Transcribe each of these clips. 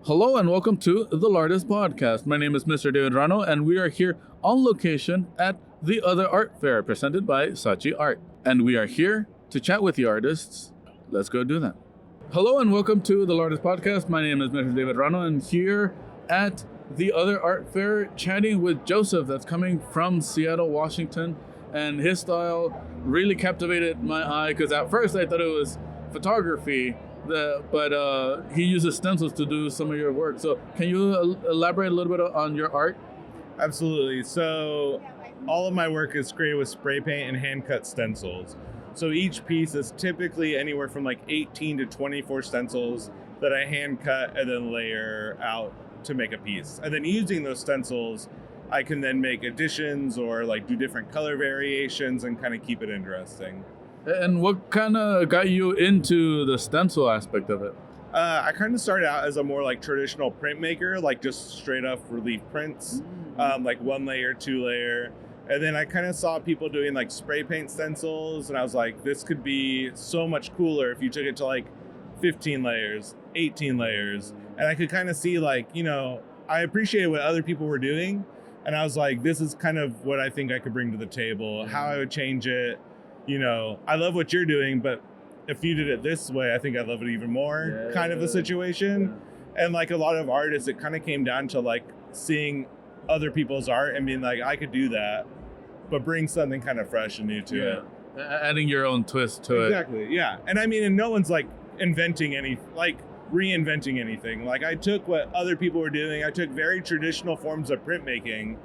Hello and welcome to the LAArtistis Podcast. My name is Mr. David Rano and we are here on location at the Other Art Fair presented by Saatchi Art. And we are here to chat with the artists. Let's go do that. Hello and welcome to the LAArtistis Podcast. My name is Mr. David Rano and here at the Other Art Fair chatting with Joseph that's coming from Seattle, Washington. And his style really captivated my eye because at first I thought it was photography. But he uses stencils to do some of your work. So can you elaborate a little bit on your art? Absolutely. So all of my work is created with spray paint and hand cut stencils. So each piece is typically anywhere from like 18 to 24 stencils that I hand cut and then layer out to make a piece. And then using those stencils, I can then make additions or like do different color variations and kind of keep it interesting. And what kind of got you into the stencil aspect of it? I kind of started out as a more like traditional printmaker, like just straight up relief prints, like 1 layer, 2 layer. And then I kind of saw people doing like spray paint stencils and I was like, this could be so much cooler if you took it to like 15 layers, 18 layers. And I could kind of see like, I appreciated what other people were doing. And I was like, this is kind of what I think I could bring to the table, how I would change it. I love what you're doing, but if you did it this way, I think I'd love it even more, kind of a situation. Yeah. And like a lot of artists, it kind of came down to like seeing other people's art and being like, I could do that, but bring something kind of fresh and new to it. Adding your own twist to it. Exactly, yeah. And I mean, and no one's like reinventing anything. Like I took what other people were doing. I took very traditional forms of printmaking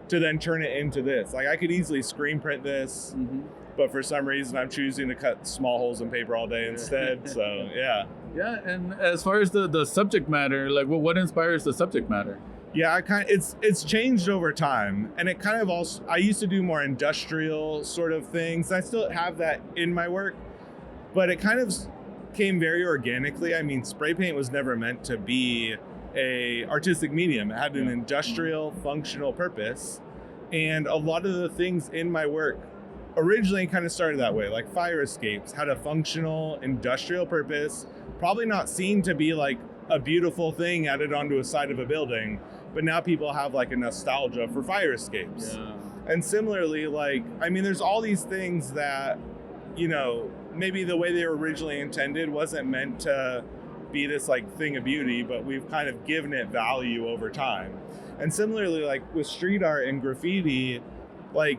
to then turn it into this. Like I could easily screen print this. Mm-hmm. But for some reason, I'm choosing to cut small holes in paper all day instead. So, yeah. Yeah, and as far as the subject matter, like what inspires the subject matter? Yeah, it's changed over time. And it kind of also, I used to do more industrial sort of things. I still have that in my work, but it kind of came very organically. I mean, spray paint was never meant to be a artistic medium. It had an industrial, functional purpose. And a lot of the things in my work originally kind of started that way, like fire escapes had a functional industrial purpose, probably not seen to be like a beautiful thing added onto a side of a building, but now people have like a nostalgia for fire escapes. Yeah. And similarly, like, I mean, there's all these things that, maybe the way they were originally intended wasn't meant to be this like thing of beauty, but we've kind of given it value over time. And similarly, like with street art and graffiti, like,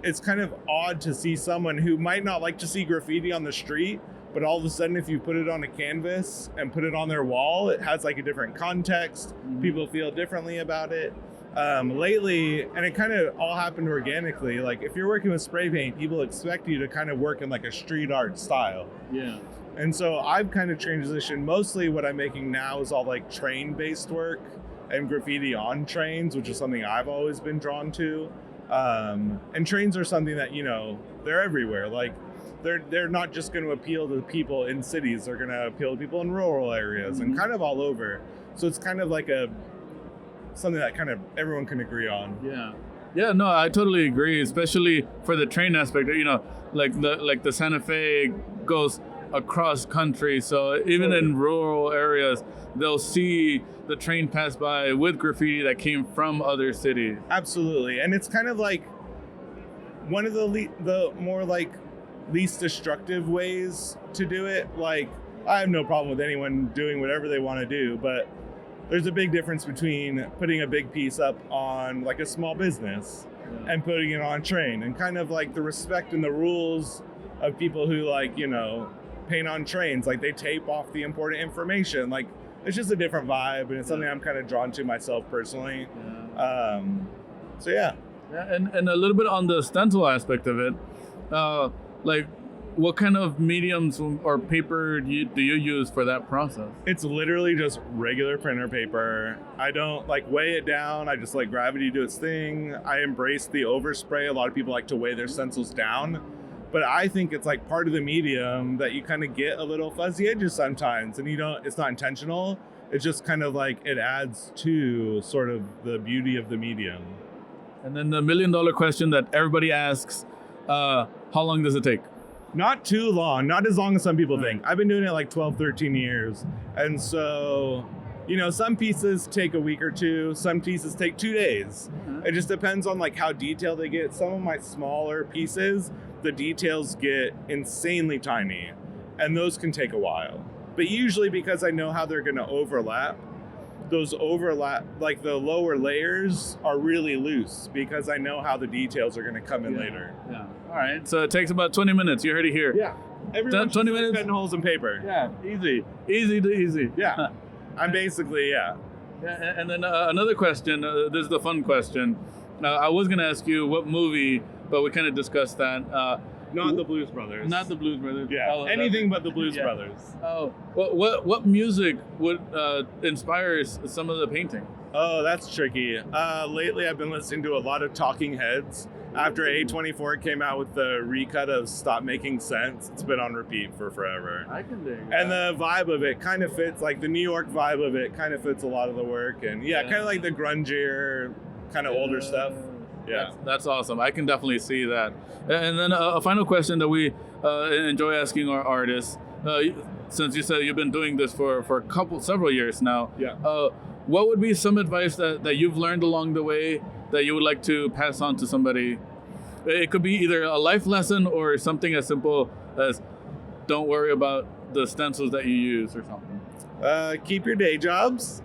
it's kind of odd to see someone who might not like to see graffiti on the street, but all of a sudden, if you put it on a canvas and put it on their wall, it has like a different context. Mm-hmm. People feel differently about it. Lately, and it kind of all happened organically. Like if you're working with spray paint, people expect you to kind of work in like a street art style. Yeah. And so I've kind of transitioned. Mostly what I'm making now is all like train-based work and graffiti on trains, which is something I've always been drawn to. And trains are something that, they're everywhere. Like they're not just going to appeal to people in cities. They're going to appeal to people in rural areas and kind of all over. So it's kind of like something that kind of everyone can agree on. Yeah. Yeah, no, I totally agree, especially for the train aspect. Like the Santa Fe goes across country, so even in rural areas they'll see the train pass by with graffiti that came from other cities. Absolutely. And it's kind of like one of the more like least destructive ways to do it. Like I have no problem with anyone doing whatever they want to do, but there's a big difference between putting a big piece up on like a small business and putting it on a train, and kind of like the respect and the rules of people who like, paint on trains. Like they tape off the important information. Like it's just a different vibe, and it's something I'm kind of drawn to myself personally. Yeah. So yeah. Yeah, and a little bit on the stencil aspect of it, like what kind of mediums or paper do you use for that process? It's literally just regular printer paper. I don't like weigh it down. I just let gravity do its thing. I embrace the overspray. A lot of people like to weigh their stencils down, but I think it's like part of the medium that you kind of get a little fuzzy edges sometimes, and it's not intentional. It's just kind of like it adds to sort of the beauty of the medium. And then the $1 million question that everybody asks, how long does it take? Not too long, not as long as some people think. I've been doing it like 12, 13 years. And so some pieces take a week or two, some pieces take 2 days. It just depends on like how detailed they get. Some of my smaller pieces, the details get insanely tiny, and those can take a while. But usually because I know how they're going to overlap, like the lower layers are really loose because I know how the details are going to come in later. Yeah. All right. So it takes about 20 minutes. You heard it here. Yeah. Everyone 20 minutes. Cutting holes in paper. Yeah. Easy to easy. Yeah. I'm basically, Yeah, and then another question. This is the fun question. I was going to ask you what movie, but we kind of discussed that. Not the Blues Brothers. Not the Blues Brothers. Yeah, anything but the Blues Brothers. Oh, what music would inspires some of the painting? Oh, that's tricky. Lately, I've been listening to a lot of Talking Heads. After A24 came out with the recut of Stop Making Sense, it's been on repeat for forever. I can dig. And the vibe of it kind of fits, like the New York vibe of it kind of fits a lot of the work. And kind of like the grungier, kind of older stuff. Yeah. That's awesome. I can definitely see that. And then a final question that we enjoy asking our artists, since you said you've been doing this for several years now. Yeah. What would be some advice that you've learned along the way that you would like to pass on to somebody? It could be either a life lesson or something as simple as don't worry about the stencils that you use or something. Keep your day jobs.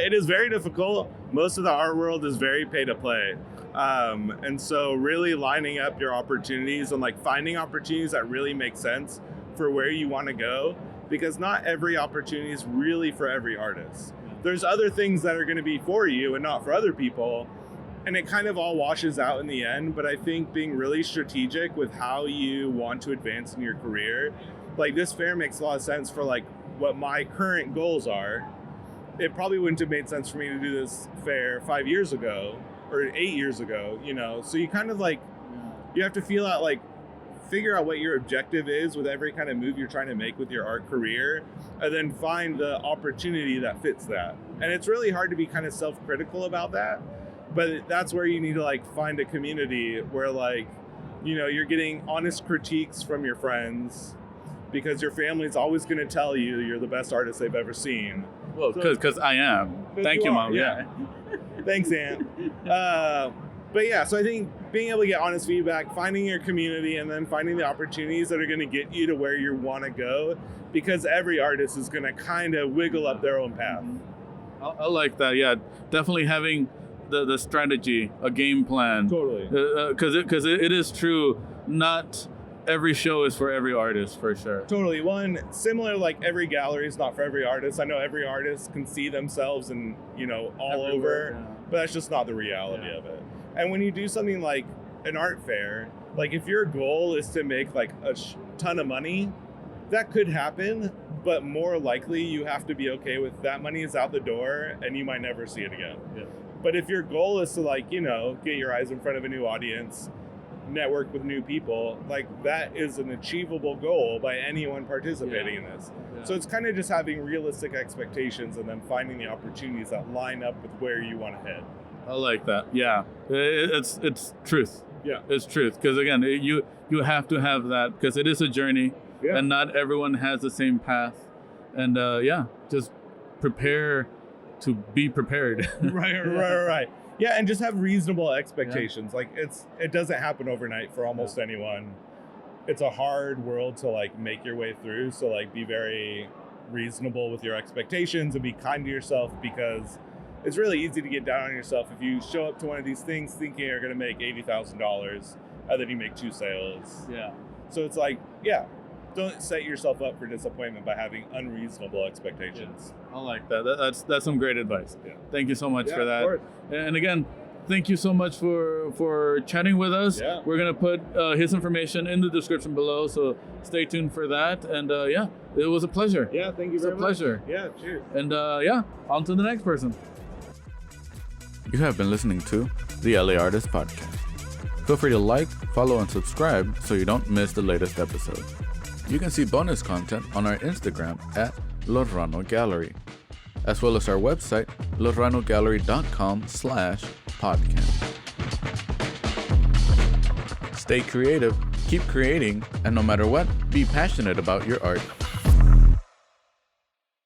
It is very difficult. Most of the art world is very pay to play. And so really lining up your opportunities and like finding opportunities that really make sense for where you want to go, because not every opportunity is really for every artist. There's other things that are going to be for you and not for other people. And it kind of all washes out in the end. But I think being really strategic with how you want to advance in your career, like this fair makes a lot of sense for like what my current goals are. It probably wouldn't have made sense for me to do this fair 5 years ago or 8 years ago, So you kind of like, you have to figure out what your objective is with every kind of move you're trying to make with your art career, and then find the opportunity that fits that. And it's really hard to be kind of self-critical about that, but that's where you need to like find a community where like, you're getting honest critiques from your friends, because your family's always going to tell you you're the best artist they've ever seen. Well, because I am. Thank you, Mom. Yeah. Thanks, Aunt. But yeah, so I think being able to get honest feedback, finding your community, and then finding the opportunities that are going to get you to where you want to go, because every artist is going to kind of wiggle up their own path. I like that. Yeah, definitely having the strategy, a game plan. Totally. Because it is true. Not every show is for every artist, for sure. Totally. One, similar, like every gallery is not for every artist. I know every artist can see themselves in, all everywhere, over, but that's just not the reality of it. And when you do something like an art fair, like if your goal is to make like a ton of money, that could happen, but more likely you have to be okay with that money is out the door and you might never see it again. Yeah. But if your goal is to like, get your eyes in front of a new audience, network with new people, like that is an achievable goal by anyone participating in this. Yeah. So it's kind of just having realistic expectations and then finding the opportunities that line up with where you want to head. I like that. Yeah, it's truth. Yeah, it's truth. Because again, you have to have that, because it is a journey, and not everyone has the same path. And just prepare to be prepared. Right. Yeah, and just have reasonable expectations. Yeah. Like it doesn't happen overnight for almost anyone. It's a hard world to like make your way through. So like be very reasonable with your expectations and be kind to yourself, because it's really easy to get down on yourself if you show up to one of these things thinking you're going to make $80,000 and then you make 2 sales. Yeah. So it's like, don't set yourself up for disappointment by having unreasonable expectations. Yeah. I like that. That's some great advice. Yeah. Thank you so much for that. Of course. And again, thank you so much for chatting with us. Yeah. We're going to put his information in the description below, so stay tuned for that. And it was a pleasure. Yeah, thank you very much. It's a pleasure. Yeah, cheers. And on to the next person. You have been listening to the LAArtist Podcast. Feel free to like, follow, and subscribe so you don't miss the latest episode. You can see bonus content on our Instagram at Lorano Gallery, as well as our website, loranogallery.com/podcast. Stay creative, keep creating, and no matter what, be passionate about your art.